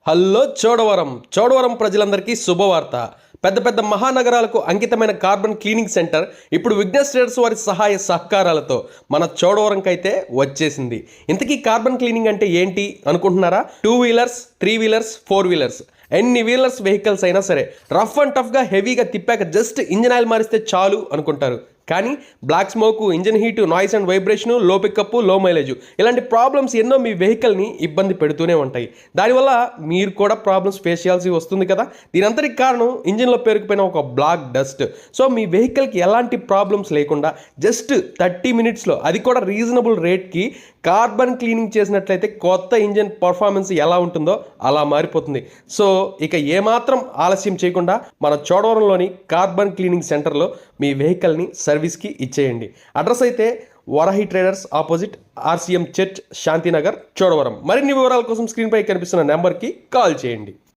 Hello Chodavaram ప్రజలందరికీ శుభవార్త. పెద్ద పెద్ద మహానగరాలకు అంకితమైన కార్బన్ క్లీనింగ్ సెంటర్ ఇప్పుడు విఘ్నేష్ ట్రేడర్స్ వారి సహాయ సహకారాలతో మన చోడవరంకైతే వచ్చేసింది. ఇంతకీ కార్బన్ క్లీనింగ్ అంటే ఏంటి అనుకుంటున్నారా? 2 వీలర్స్, 3 వీలర్స్, 4 వీలర్స్, ఎన్ని వీలర్స్ వెహికల్స్ అయినా సరే రఫ్ అండ్ టఫ్గా హెవీగా తిప్పాక జస్ట్ ఇంజిన్ ఆయిల్ మారిస్తే చాలు అనుకుంటారు. కానీ black smoke, engine heat, noise and vibration, low pickup, low mileage ఇలాంటి ప్రాబ్లమ్స్ ఎన్నో మీ వెహికల్ని ఇబ్బంది పెడుతూనే ఉంటాయి. దానివల్ల మీరు కూడా ప్రాబ్లమ్స్ ఫేస్ చేయాల్సి వస్తుంది కదా. దీనంతటికి కారణం ఇంజిన్లో పేరుకుపోయిన ఒక బ్లాక్ డస్ట్. సో మీ వెహికల్కి ఎలాంటి ప్రాబ్లమ్స్ లేకుండా జస్ట్ 30 మినిట్స్లో, అది కూడా రీజనబుల్ రేట్కి కార్బన్ క్లీనింగ్ చేసినట్లయితే కొత్త ఇంజిన్ పర్ఫార్మెన్స్ ఎలా ఉంటుందో అలా మారిపోతుంది. సో ఇక ఏమాత్రం ఆలస్యం చేయకుండా మన చోడవరంలోని కార్బన్ క్లీనింగ్ సెంటర్లో మీ వెహికల్ని సర్వీస్కి ఇచ్చేయండి. అడ్రస్ అయితే Varahi traders opposite RCM church, Shantinagar, Chodavaram. మరిన్ని వివరాల కోసం స్క్రీన్పై కనిపిస్తున్న నెంబర్కి కాల్ చేయండి.